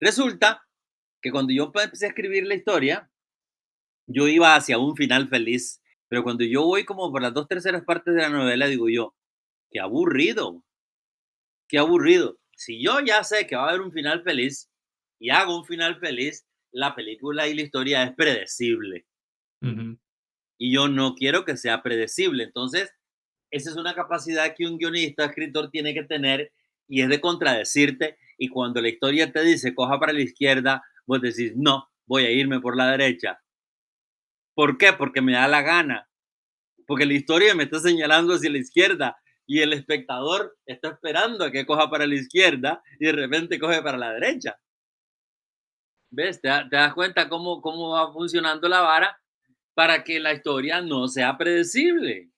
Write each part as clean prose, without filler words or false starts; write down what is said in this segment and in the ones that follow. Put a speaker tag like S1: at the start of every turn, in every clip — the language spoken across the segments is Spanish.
S1: Resulta que cuando yo empecé a escribir la historia, yo iba hacia un final feliz, pero cuando yo voy como por las 2/3 partes de la novela, digo yo: "Qué aburrido, qué aburrido". Si yo ya sé que va a haber un final feliz y hago un final feliz, la película y la historia es predecible,
S2: Ujú.
S1: y yo no quiero que sea predecible. Entonces, esa es una capacidad que un guionista, escritor tiene que tener, y es de contradecirte, y cuando la historia te dice: "Coja para la izquierda", vos decís: "No, voy a irme por la derecha". ¿Por qué? Porque me da la gana, porque la historia me está señalando hacia la izquierda y el espectador está esperando a que coja para la izquierda y de repente coge para la derecha. ¿Ves? Te das cuenta cómo va funcionando la vara para que la historia no sea predecible,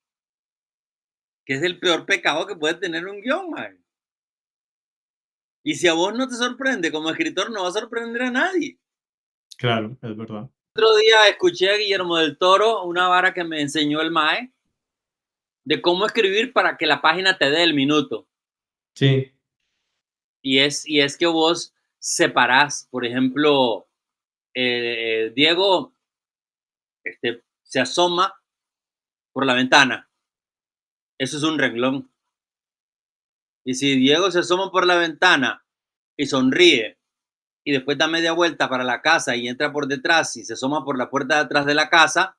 S1: que es el peor pecado que puede tener un guión, mae. Y si a vos no te sorprende como escritor, no va a sorprender a nadie.
S2: Claro, es verdad.
S1: Otro día escuché a Guillermo del Toro, una vara que me enseñó el mae, de cómo escribir para que la página te dé el minuto.
S2: Sí,
S1: Y es que vos separás, por ejemplo, Diego se asoma por la ventana, eso es un renglón. Y si Diego se asoma por la ventana y sonríe y después da media vuelta para la casa y entra por detrás y se asoma por la puerta de atrás de la casa,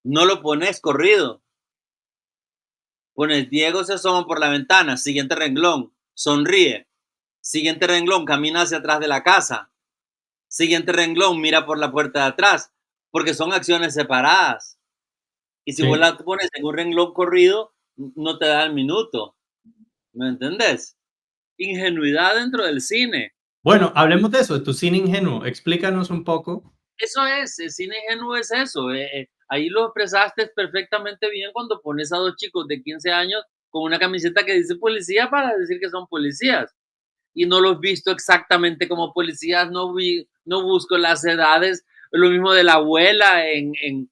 S1: no lo pones corrido. Pones Diego se asoma por la ventana, siguiente renglón, sonríe, siguiente renglón, camina hacia atrás de la casa, siguiente renglón, mira por la puerta de atrás, porque son acciones separadas. Y si vos
S2: sí.
S1: la pones en un renglón corrido, no te da el minuto, ¿me entendés? Ingenuidad dentro del cine.
S2: Bueno, hablemos de eso, de tu cine ingenuo. Explícanos un poco.
S1: Eso es, el cine ingenuo es eso. Ahí lo expresaste perfectamente bien cuando pones a dos chicos de 15 años con una camiseta que dice policía para decir que son policías. Y no los visto exactamente como policías, no busco las edades. Lo mismo de la abuela en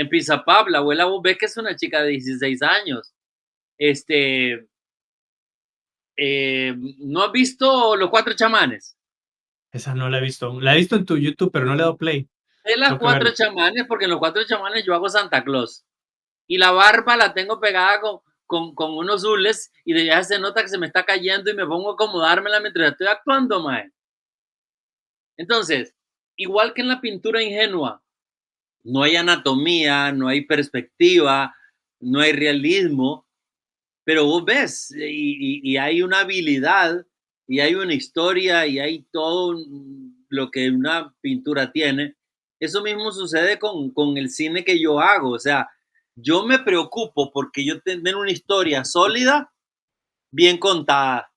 S1: Pizza Pub. La abuela vos ves que es una chica de 16 años. Este, ¿No has visto Los Cuatro Chamanes?
S2: Esa no la he visto aún. La he visto en tu YouTube, pero no le he dado play.
S1: Es Las
S2: Tengo que
S1: Cuatro
S2: verla.
S1: Chamanes porque en Los Cuatro Chamanes yo hago Santa Claus. Y la barba la tengo pegada con unos zules y de ya se nota que se me está cayendo y me pongo a acomodármela mientras estoy actuando, mae. Entonces, igual que en la pintura ingenua, no hay anatomía, no hay perspectiva, no hay realismo, pero vos ves, y hay una habilidad, y hay una historia, y hay todo lo que una pintura tiene. Eso mismo sucede con el cine que yo hago. O sea, yo me preocupo porque yo tener una historia sólida, bien contada.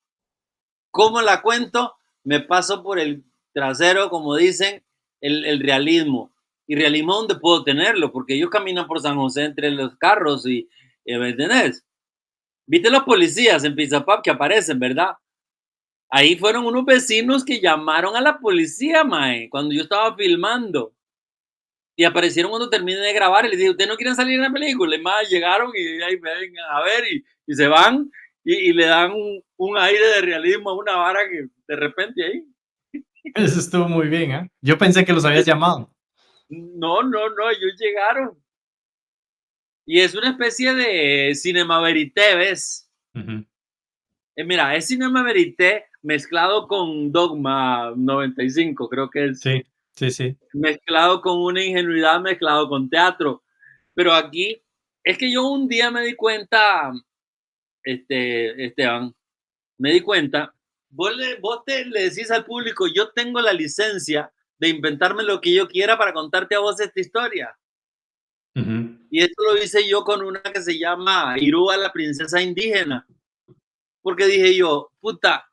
S1: ¿Cómo la cuento? Me paso por el trasero, como dicen, el realismo. Y realismo donde puedo tenerlo, porque ellos caminan por San José entre los carros y, ¿me entendés? ¿Viste los policías en Pizza Pub que aparecen, verdad? Ahí fueron unos vecinos que llamaron a la policía, mae, cuando yo estaba filmando. Y aparecieron cuando terminé de grabar y les dije, ¿ustedes no quieren salir en la película? Y más llegaron y ahí ven a ver y se van y le dan un aire de realismo a una vara que de repente ahí.
S2: Eso estuvo muy bien, ¿ah? Yo pensé que los habías llamado.
S1: No, no, no, ellos llegaron. Y es una especie de cinema verité, ¿ves?
S2: Ujú.
S1: Mira, es cinema verité mezclado con Dogma 95, creo que es.
S2: Sí, sí, sí.
S1: Mezclado con una ingenuidad, mezclado con teatro. Pero aquí es que yo un día me di cuenta, Esteban, me di cuenta, vos le decís al público, yo tengo la licencia de inventarme lo que yo quiera para contarte a vos esta historia.
S2: Ujú.
S1: Y esto lo hice yo con una que se llama Irúa, la princesa indígena. Porque dije yo, puta,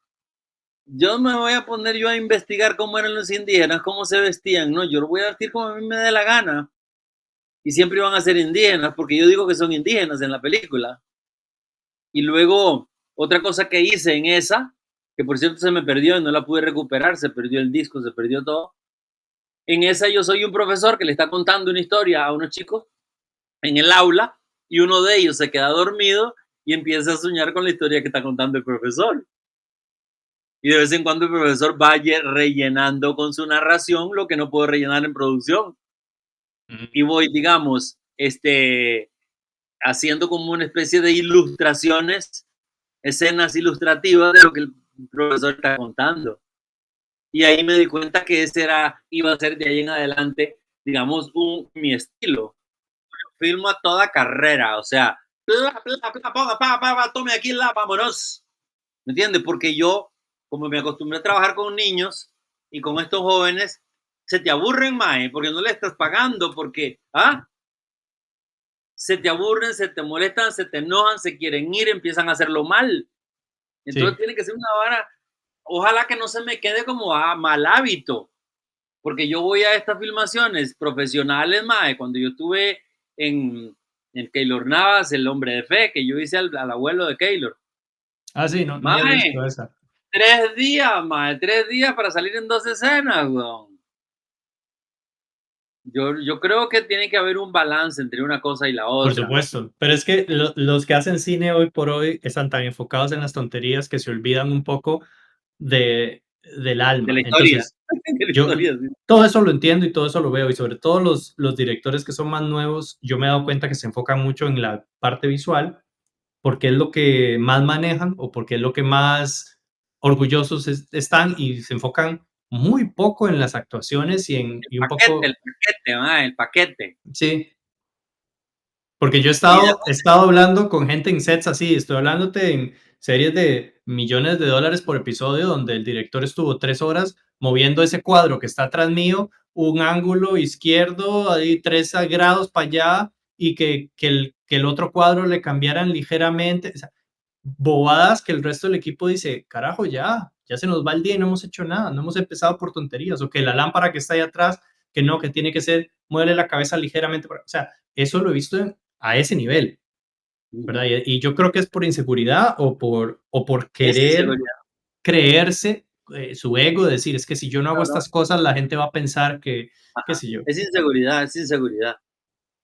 S1: yo me voy a poner yo a investigar cómo eran los indígenas, cómo se vestían. No, yo lo voy a vestir como a mí me dé la gana. Y siempre iban a ser indígenas, porque yo digo que son indígenas en la película. Y luego, otra cosa que hice en esa, que por cierto se me perdió y no la pude recuperar, se perdió el disco, se perdió todo. En esa yo soy un profesor que le está contando una historia a unos chicos en el aula y uno de ellos se queda dormido y empieza a soñar con la historia que está contando el profesor. Y de vez en cuando el profesor vaya rellenando con su narración lo que no puedo rellenar en producción. Y
S2: Mm,
S1: voy, digamos, haciendo como una especie de ilustraciones, escenas ilustrativas de lo que el profesor está contando. Y ahí me di cuenta que iba a ser de ahí en adelante, digamos, mi estilo. Filmo a toda carrera, o sea, tome aquí, vámonos. ¿Me entiendes? Porque yo, como me acostumbré a trabajar con niños y con estos jóvenes, se te aburren más, porque no le estás pagando, porque, se te aburren, se te molestan, se te enojan, se quieren ir, empiezan a hacerlo mal. Entonces
S2: sí,
S1: tiene que ser una vara, ojalá que no se me quede como mal hábito, porque yo voy a estas filmaciones profesionales, mae, cuando yo estuve en Keylor Navas, El Hombre de Fe, que yo hice al abuelo de Keylor.
S2: sí, no, no había
S1: Mae,
S2: visto esa.
S1: 3 días, mae, 3 días para salir en 2 escenas, weón. Yo creo que tiene que haber un balance entre una cosa y la
S2: Por
S1: otra.
S2: supuesto, pero es que los que hacen cine hoy por hoy están tan enfocados en las tonterías que se olvidan un poco del
S1: De
S2: alma.
S1: la historia,
S2: Entonces,
S1: de la
S2: yo
S1: historia, sí.
S2: todo eso lo entiendo y todo eso lo veo, y sobre todo los directores que son más nuevos, yo me he dado cuenta que se enfocan mucho en la parte visual, porque es lo que más manejan o porque es lo que más orgullosos están, y se enfocan muy poco en las actuaciones y un poco,
S1: El paquete, mae, el paquete.
S2: sí. Porque yo
S1: Y
S2: he estado hablando con gente en sets así, estoy hablándote en series de millones de dólares por episodio, donde el director estuvo 3 horas moviendo ese cuadro que está atrás mío, un ángulo izquierdo, ahí 3 grados para allá, y que el otro cuadro le cambiaran ligeramente. O sea, bobadas que el resto del equipo dice, carajo, ya se nos va el día y no hemos hecho nada, no hemos empezado por tonterías, o que la lámpara que está ahí atrás, que no, que tiene que ser, mueve la cabeza ligeramente. O sea, eso lo he visto a ese nivel, ¿verdad?
S1: ujú,
S2: Y yo creo que es por inseguridad o por
S1: es
S2: querer
S1: inseguridad,
S2: creerse su ego, decir, es que si yo no hago
S1: claro.
S2: estas cosas, la gente va a pensar que, qué sé yo.
S1: Es inseguridad,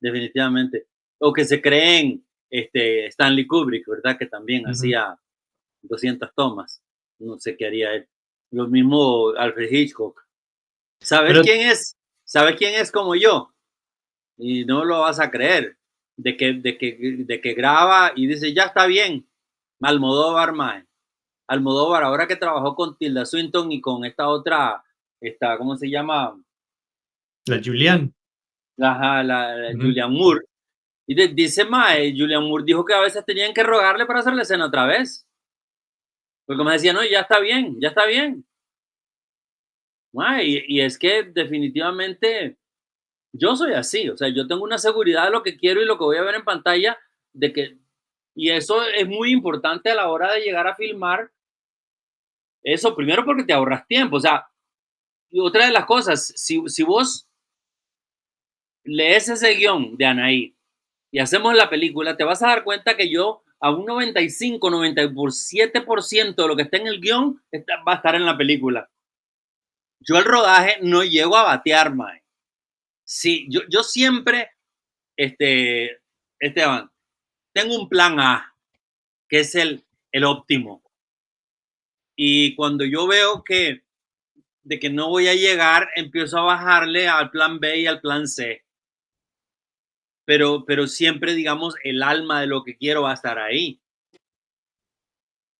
S1: definitivamente. O que se creen Stanley Kubrick, ¿verdad? Que también
S2: Ujú.
S1: hacía 200 tomas. No sé qué haría él. Lo mismo Alfred Hitchcock. ¿Sabes
S2: Pero
S1: quién es? ¿Sabes quién es como yo? Y no lo vas a creer. De que graba y dice, ya está bien. Almodóvar, mae. Almodóvar, ahora que trabajó con Tilda Swinton y con esta otra, ¿cómo se llama?
S2: la Julián,
S1: La
S2: ujú,
S1: Julianne Moore. Y dice Mae, Julianne Moore dijo que a veces tenían que rogarle para hacer la escena otra vez. Porque me decía, no, ya está bien, ya está bien. Mae, y es que definitivamente yo soy así. O sea, yo tengo una seguridad de lo que quiero y lo que voy a ver en pantalla, de que, y eso es muy importante a la hora de llegar a filmar. Eso primero porque te ahorras tiempo. O sea, y otra de las cosas, si vos lees ese guión de Anaí y hacemos la película, te vas a dar cuenta que yo a un 95, 97% de lo que está en el guión va a estar en la película. Yo el rodaje no llego a batear, mae. Sí, yo siempre, este, Esteban, tengo un plan A, que es el óptimo. Y cuando yo veo de que no voy a llegar, empiezo a bajarle al plan B y al plan C. Pero siempre, digamos, el alma de lo que quiero va a estar ahí.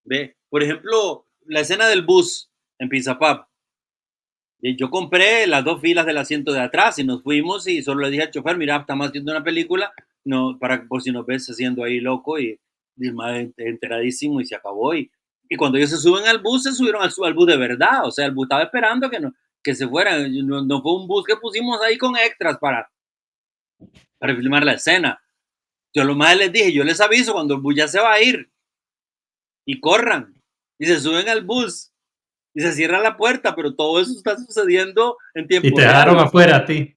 S1: ¿Ve? Por ejemplo, la escena del bus en Pizza Pub. Yo compré las 2 filas del asiento de atrás y nos fuimos y solo le dije al chofer, mira, estamos haciendo una película, no, por si nos ves haciendo ahí loco y el mae enteradísimo y se acabó. Y cuando ellos se suben al bus, se subieron al bus de verdad. O sea, el bus estaba esperando que se fueran. No, no fue un bus que pusimos ahí con extras para filmar la escena. Yo a los más les dije, yo les aviso cuando el bus ya se va a ir y corran. Y se suben al bus y se cierra la puerta, pero todo eso está sucediendo en
S2: y
S1: tiempo
S2: te dejaron
S1: real.
S2: afuera a ti.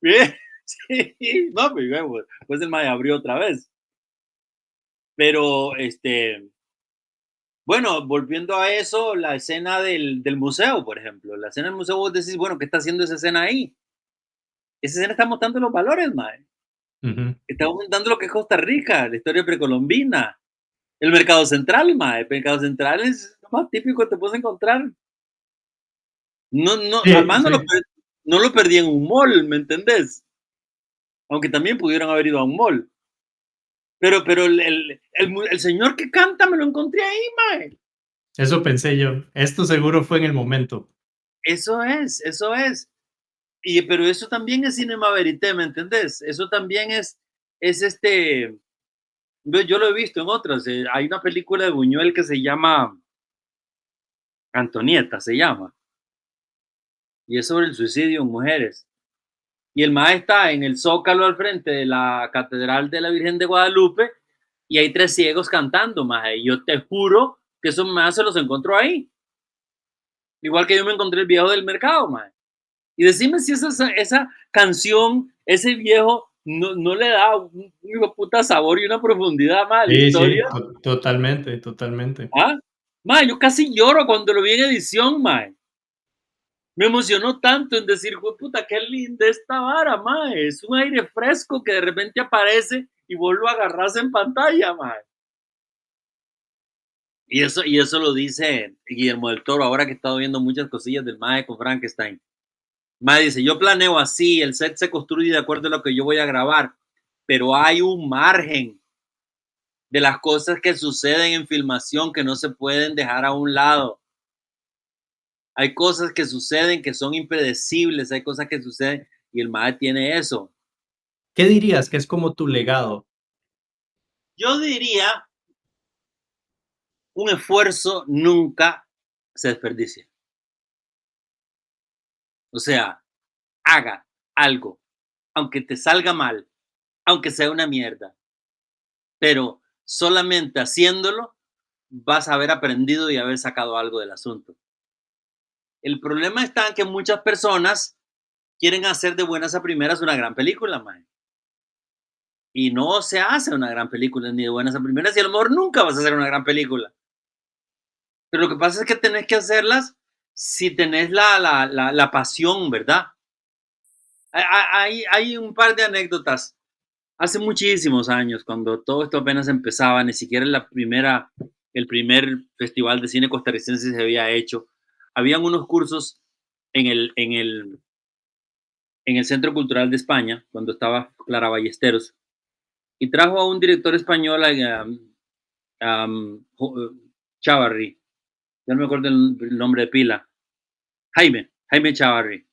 S1: Bien, sí, no, pues el mae abrió otra vez. Pero, bueno, volviendo a eso, la escena del museo, por ejemplo. La escena del museo, vos decís, bueno, ¿qué está haciendo esa escena ahí? Esa escena está mostrando los valores, mae.
S2: Ujú.
S1: Está mostrando lo que es Costa Rica, la historia precolombina. El mercado central, mae. El mercado central es más típico que te puedes encontrar. No, no,
S2: Sí,
S1: además
S2: sí.
S1: no lo perdí en un mall, ¿me entendés? Aunque también pudieron haber ido a un mall. Pero el señor que canta me lo encontré ahí, mae.
S2: Eso pensé yo. Esto seguro fue en el momento.
S1: Eso es, eso es. Pero eso también es cinema verité, ¿me entendés? Eso también es yo lo he visto en otras. Hay una película de Buñuel que se llama Antonieta, se llama, y es sobre el suicidio en mujeres. Y el mae está en el zócalo al frente de la Catedral de la Virgen de Guadalupe y hay tres ciegos cantando, mae. Y yo te juro que esos mae se los encontró ahí. Igual que yo me encontré el viejo del mercado, mae. Y decime si esa canción, ese viejo, no le da un puta sabor y una profundidad más a la
S2: Sí,
S1: historia.
S2: sí, totalmente, totalmente.
S1: ¿Ah? Mae, yo casi lloro cuando lo vi en edición, mae. Me emocionó tanto en decir, puta, qué linda esta vara, mae. Es un aire fresco que de repente aparece y vos lo agarrás en pantalla, mae. Y eso lo dice Guillermo del Toro, ahora que he estado viendo muchas cosillas del mae con Frankenstein. Mae dice, yo planeo así, el set se construye de acuerdo a lo que yo voy a grabar, pero hay un margen de las cosas que suceden en filmación que no se pueden dejar a un lado. Hay cosas que suceden que son impredecibles, hay cosas que suceden y el mae tiene eso.
S2: ¿Qué dirías que es como tu legado?
S1: Yo diría, un esfuerzo nunca se desperdicia. O sea, haga algo, aunque te salga mal, aunque sea una mierda, pero solamente haciéndolo vas a haber aprendido y haber sacado algo del asunto. El problema está en que muchas personas quieren hacer de buenas a primeras una gran película, man. Y no se hace una gran película ni de buenas a primeras y a lo mejor nunca vas a hacer una gran película. Pero lo que pasa es que tenés que hacerlas si tenés la pasión, ¿verdad? Hay un par de anécdotas. Hace muchísimos años, cuando todo esto apenas empezaba, ni siquiera el primer festival de cine costarricense se había hecho. Habían unos cursos en el Centro Cultural de España, cuando estaba Clara Ballesteros, y trajo a un director español, Chavarri, ya no me acuerdo el nombre de pila, Jaime Chavarri,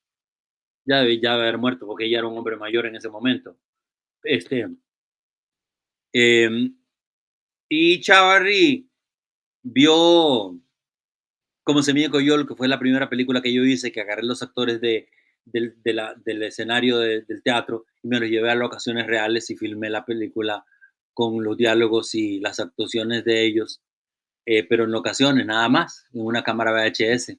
S1: ya debe haber muerto porque ya era un hombre mayor en ese momento. Este, eh, y Chavarri vio como Semilla Coyol, que fue la primera película que yo hice, que agarré los actores del escenario del teatro y me los llevé a locaciones reales y filmé la película con los diálogos y las actuaciones de ellos, pero en locaciones, nada más, en una cámara VHS.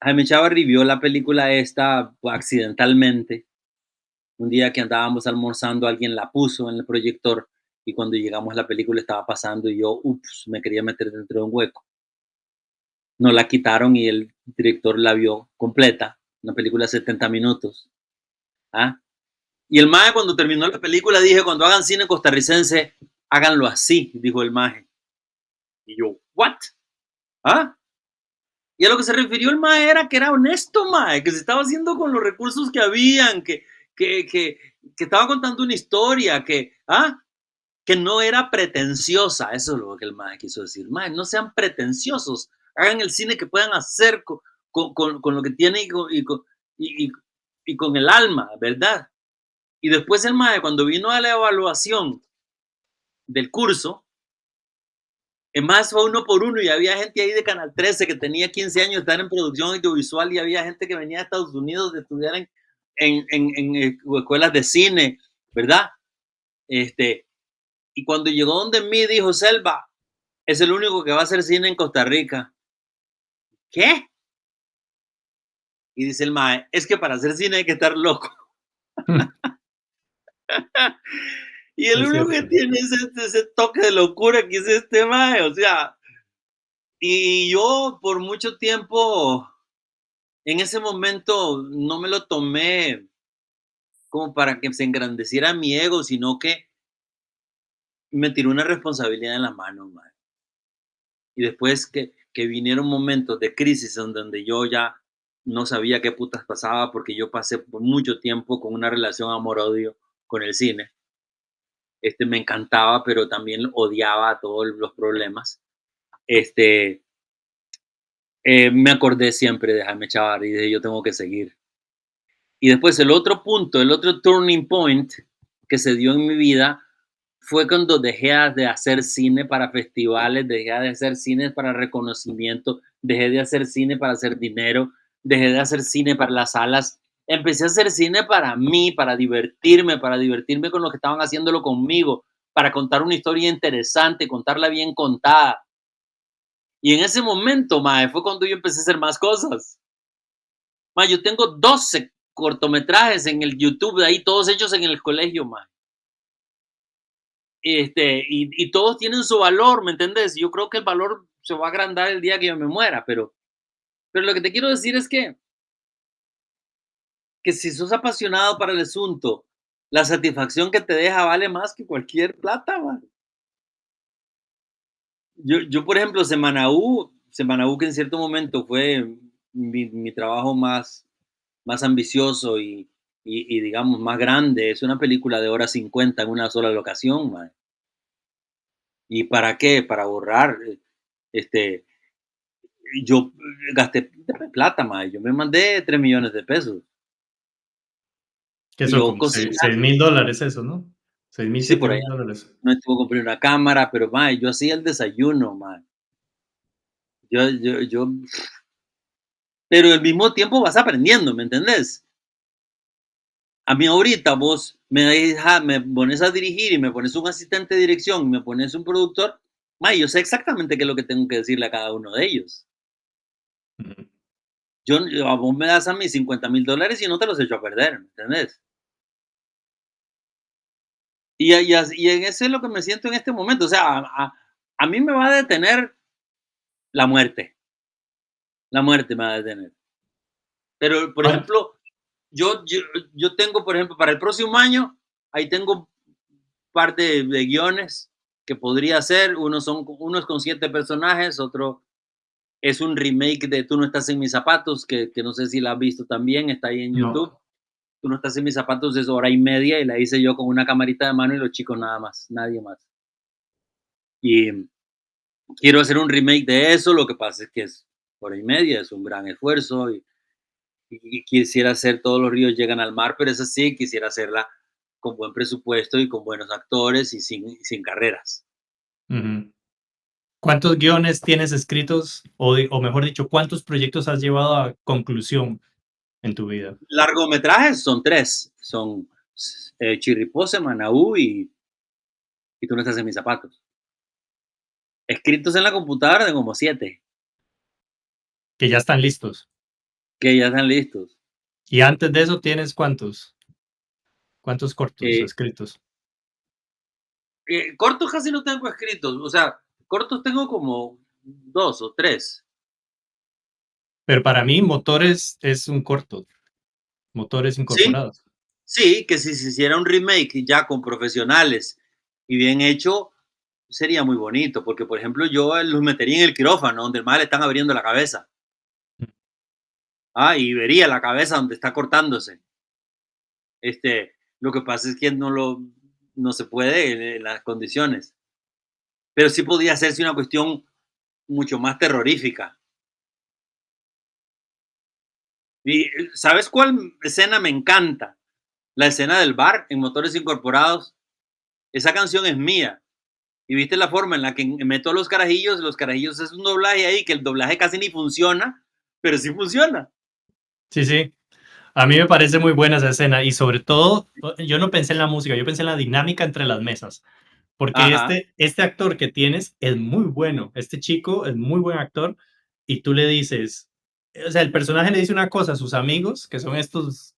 S1: Jaime Chavarri vio la película esta accidentalmente. Un día que andábamos almorzando, alguien la puso en el proyector y cuando llegamos la película estaba pasando y yo, ups, me quería meter dentro de un hueco. No la quitaron y el director la vio completa, una película de 70 minutos. ¿Ah? Y el maje cuando terminó la película dije, cuando hagan cine costarricense, háganlo así, dijo el maje. Y yo, ¿what? ¿Ah? Y a lo que se refirió el maje era que era honesto, maje, que se estaba haciendo con los recursos que habían, que, que, que estaba contando una historia, que no era pretenciosa. Eso es lo que el maje quiso decir. Maje, no sean pretenciosos, hagan el cine que puedan hacer con lo que tienen y con el alma, ¿verdad? Y después el maje, cuando vino a la evaluación del curso, es más, fue uno por uno y había gente ahí de Canal 13 que tenía 15 años de estar en producción audiovisual y había gente que venía de Estados Unidos de estudiar en escuelas de cine, ¿verdad? Y cuando llegó donde mí dijo, Selva, es el único que va a hacer cine en Costa Rica. ¿Qué? Y dice el mae, es que para hacer cine hay que estar loco. Y el
S2: Es
S1: único que
S2: cierto.
S1: tiene ese toque de locura que es este mae, o sea, y yo por mucho tiempo, en ese momento, no me lo tomé como para que se engrandeciera mi ego, sino que me tiró una responsabilidad en la mano, mae. Y después que vinieron momentos de crisis en donde yo ya no sabía qué putas pasaba porque yo pasé por mucho tiempo con una relación amor-odio con el cine. Me encantaba, pero también odiaba todos los problemas. Este, Me acordé siempre de Jaime Chavar y dije, yo tengo que seguir. Y después el otro punto, el otro turning point que se dio en mi vida fue cuando dejé de hacer cine para festivales, dejé de hacer cine para reconocimiento, dejé de hacer cine para hacer dinero, dejé de hacer cine para las salas. Empecé a hacer cine para mí, para divertirme con los que estaban haciéndolo conmigo, para contar una historia interesante, contarla bien contada. Y en ese momento, mae, fue cuando yo empecé a hacer más cosas. Mae, yo tengo 12 cortometrajes en el YouTube, de ahí todos hechos en el colegio, mae. Y todos tienen su valor, ¿me entiendes? Yo creo que el valor se va a agrandar el día que yo me muera, pero lo que te quiero decir es que si sos apasionado para el asunto, la satisfacción que te deja vale más que cualquier plata, man. Yo, por ejemplo, Semana U, que en cierto momento fue mi trabajo más ambicioso y, digamos, más grande, es una película de hora 50 en una sola locación, man. ¿Y para qué? Para ahorrar. Este, yo gasté plata, mae. Yo me mandé 3 millones de pesos.
S2: Que
S1: Y
S2: son
S1: yo
S2: como
S1: cocinando,
S2: $6,000 eso, ¿no? 6,000,
S1: sí,
S2: siete
S1: por
S2: mil
S1: allá.
S2: dólares.
S1: No estuvo compré una cámara, pero mae, yo hacía el desayuno, mae. Yo, pero al mismo tiempo vas aprendiendo, ¿me entendés? A mí ahorita vos me pones a dirigir y me pones un asistente de dirección, y me pones un productor, mae, yo sé exactamente qué es lo que tengo que decirle a cada uno de ellos.
S2: Ujú.
S1: A vos me das a mí $50,000 y no te los echo a perder, ¿me entendés? Y en eso es lo que me siento en este momento. O sea, a mí me va a detener la muerte. La muerte me va a detener. Pero, por
S2: ¿Cuán-
S1: ejemplo, yo, yo, yo tengo, por ejemplo, para el próximo año, ahí tengo un par de guiones que podría hacer. Uno es con 7 personajes, otro es un remake de Tú no estás en mis zapatos, que no sé si la has visto también, está ahí en YouTube.
S2: No.
S1: Tú no estás en mis zapatos, es hora y media y la hice yo con una camarita de mano y los chicos nada más, nadie más. Y quiero hacer un remake de eso, lo que pasa es que es hora y media, es un gran esfuerzo y quisiera hacer Todos los ríos llegan al mar, pero es así, quisiera hacerla con buen presupuesto y con buenos actores y sin carreras.
S2: Ujú. ¿Cuántos guiones tienes escritos? O mejor dicho, ¿cuántos proyectos has llevado a conclusión en tu vida?
S1: Largometrajes son 3, son Chirripó, Manaú y Tú no estás en mis zapatos. Escritos en la computadora de como 7,
S2: Que ya están listos.
S1: que ya están listos.
S2: Y antes de eso, ¿tienes cuántos? ¿Cuántos cortos
S1: Eh,
S2: escritos?
S1: Cortos casi no tengo escritos, o sea, cortos tengo como 2 o 3.
S2: Pero para mí, Motores es un corto. Motores
S1: Sí,
S2: incorporados.
S1: sí, que si se hiciera un remake ya con profesionales y bien hecho, sería muy bonito, porque por ejemplo yo los metería en el quirófano, donde el mal le están abriendo la cabeza. Y vería la cabeza donde está cortándose. Lo que pasa es que no se puede en las condiciones. Pero sí podría hacerse una cuestión mucho más terrorífica. Y ¿sabes cuál escena me encanta? La escena del bar en Motores Incorporados. Esa canción es mía. Y viste la forma en la que meto a los carajillos es un doblaje ahí, que el doblaje casi ni funciona, pero sí funciona.
S2: Sí, sí. A mí me parece muy buena esa escena y sobre todo, yo no pensé en la música, yo pensé en la dinámica entre las mesas, porque
S1: Ajá.
S2: este actor que tienes es muy bueno, este chico es muy buen actor y tú le dices, o sea, el personaje le dice una cosa a sus amigos, que son estos,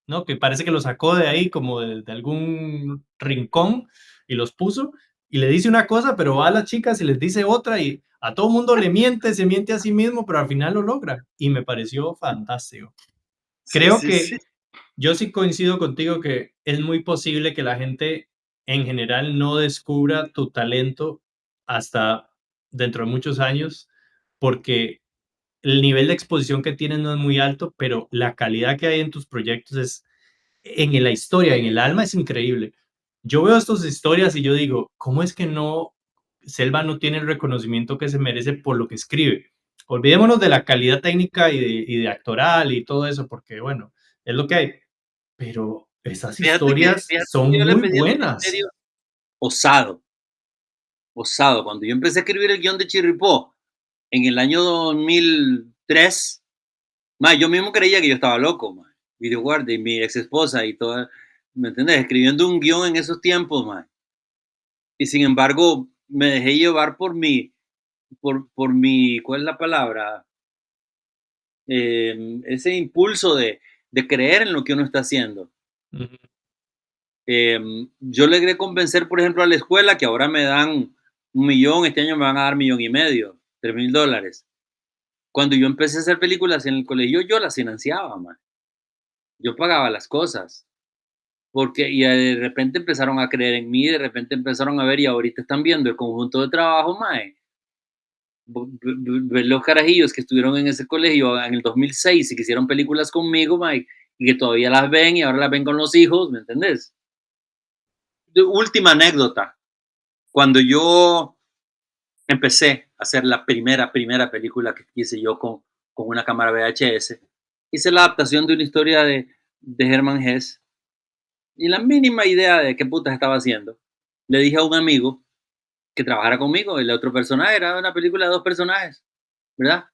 S2: ¿no? Que parece que los sacó de ahí como de algún rincón y los puso y le dice una cosa, pero va a las chicas y les dice otra y a todo mundo le miente, se miente a sí mismo, pero al final lo logra y me pareció fantástico.
S1: Sí,
S2: Creo
S1: sí,
S2: que
S1: sí.
S2: yo sí coincido contigo que es muy posible que la gente en general no descubra tu talento hasta dentro de muchos años, porque el nivel de exposición que tienes no es muy alto, pero la calidad que hay en tus proyectos es, en la historia, en el alma, es increíble. Yo veo estas historias y yo digo, ¿cómo es que no, Selva no tiene el reconocimiento que se merece por lo que escribe? Olvidémonos de la calidad técnica y de actoral y todo eso, porque bueno, es lo que hay. Pero esas historias
S1: Fíjate que
S2: son
S1: yo le
S2: muy
S1: pedí el
S2: buenas.
S1: ministerio osado, osado. Cuando yo empecé a escribir el guión de Chirripó en el año 2003, yo mismo creía que yo estaba loco, Videoguardia y mi ex esposa y toda, ¿me entiendes? Escribiendo un guión en esos tiempos, y sin embargo me dejé llevar por mi, ¿cuál es la palabra? Ese impulso de creer en lo que uno está haciendo.
S2: Ujú.
S1: Yo logré convencer, por ejemplo, a la escuela que ahora me dan 1 millón, este año me van a dar 1,500,000, $3,000. Cuando yo empecé a hacer películas en el colegio, yo las financiaba, yo pagaba las cosas, porque y de repente empezaron a creer en mí, de repente empezaron a ver y ahorita están viendo el conjunto de trabajo, ver los carajillos que estuvieron en ese colegio en el 2006 y que hicieron películas conmigo, y que todavía las ven y ahora las ven con los hijos, ¿me entendés? Última anécdota, cuando yo empecé a hacer la primera película que hice yo con una cámara VHS, hice la adaptación de una historia de Hermann Hesse y la mínima idea de qué putas estaba haciendo. Le dije a un amigo que trabajara conmigo, el otro personaje era una película de 2 personajes, ¿verdad?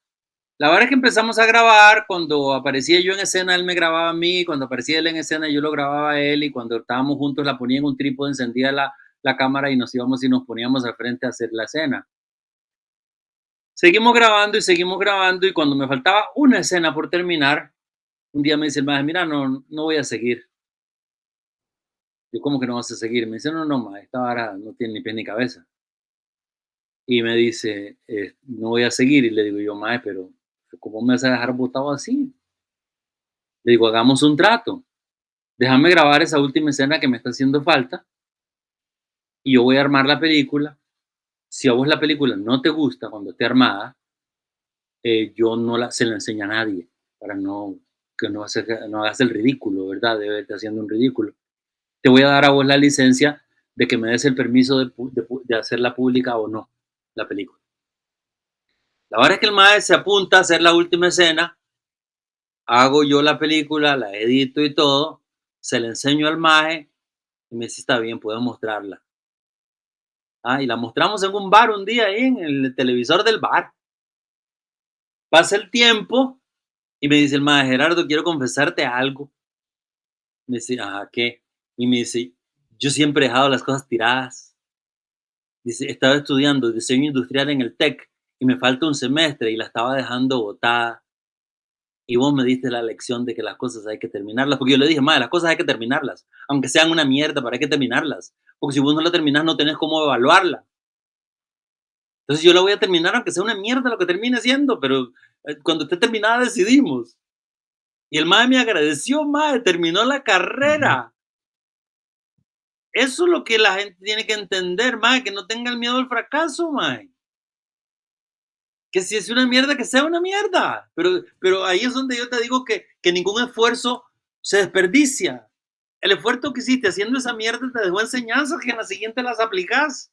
S1: La verdad es que empezamos a grabar, cuando aparecía yo en escena, él me grababa a mí, cuando aparecía él en escena, yo lo grababa a él, y cuando estábamos juntos la ponía en un trípode, encendía la cámara y nos íbamos y nos poníamos al frente a hacer la escena. Seguimos grabando y cuando me faltaba una escena por terminar, un día me dice el maestro, mira, no voy a seguir. Yo, ¿cómo que no vas a seguir? Me dice, no, no, ma, esta vara no tiene ni pie ni cabeza. Y me dice, no voy a seguir. Y le digo yo, mae, pero ¿cómo me vas a dejar botado así? Le digo, hagamos un trato. Déjame grabar esa última escena que me está haciendo falta y yo voy a armar la película. Si a vos la película no te gusta cuando esté armada, yo no se la enseño a nadie para que no hagas el ridículo, ¿verdad? De verte haciendo un ridículo. Te voy a dar a vos la licencia de que me des el permiso de hacerla pública o no, la película. La verdad es que el maestro se apunta a hacer la última escena, hago yo la película, la edito y todo, se la enseño al maje y me dice, está bien, puedo mostrarla. Y la mostramos en un bar un día ahí, en el televisor del bar. Pasa el tiempo y me dice el maje, Gerardo, quiero confesarte algo. Me dice, ajá, ¿qué? Y me dice, yo siempre he dejado las cosas tiradas. Dice, estaba estudiando diseño industrial en el TEC y me falta un semestre y la estaba dejando botada. Y vos me diste la lección de que las cosas hay que terminarlas, porque yo le dije, madre, las cosas hay que terminarlas, aunque sean una mierda, pero hay que terminarlas, porque si vos no la terminás no tenés cómo evaluarla. Entonces yo la voy a terminar aunque sea una mierda lo que termine siendo, pero cuando esté terminada decidimos. Y el mae me agradeció, mae, terminó la
S2: Ujú.
S1: carrera. Eso es lo que la gente tiene que entender, mae, que no tenga el miedo al fracaso, mae. Que si es una mierda, que sea una mierda. Pero ahí es donde yo te digo que ningún esfuerzo se desperdicia. El esfuerzo que hiciste haciendo esa mierda te dejó enseñanzas que en la siguiente las aplicas.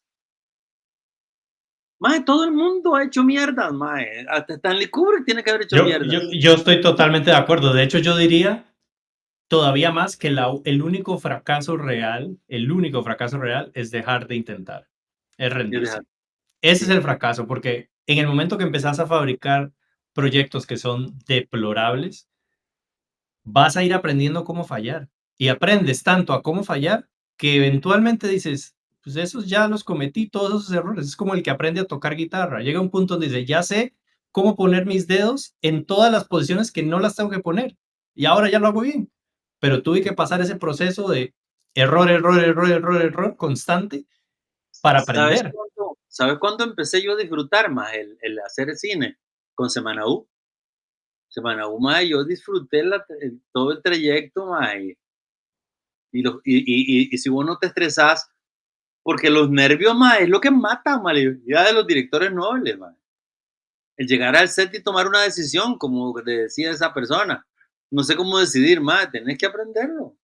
S1: Mae, todo el mundo ha hecho mierdas, mae. Hasta Stanley Kubrick tiene que haber hecho mierdas.
S2: Yo estoy totalmente de acuerdo. De hecho, yo diría todavía más que el único fracaso real es dejar de intentar, es
S1: Es dejar,
S2: rendirse. Ese es
S1: sí,
S2: el fracaso, porque en el momento que empezás a fabricar proyectos que son deplorables, vas a ir aprendiendo cómo fallar. Y aprendes tanto a cómo fallar que eventualmente dices, pues esos ya los cometí, todos esos errores. Es como el que aprende a tocar guitarra. Llega un punto donde dice, ya sé cómo poner mis dedos en todas las posiciones que no las tengo que poner. Y ahora ya lo hago bien. Pero tuve que pasar ese proceso de error, error, error, error, error constante para aprender.
S1: ¿Sabes cuándo empecé yo a disfrutar más el hacer cine? Con Semana U. Semana U, mae, yo disfruté todo el trayecto, mae. Y si vos no te estresás, porque los nervios, mae, es lo que mata a la mayoría de los directores nobles, mae. el llegar al set y tomar una decisión, como decía esa persona. No sé cómo decidir, mae, tenés que aprenderlo.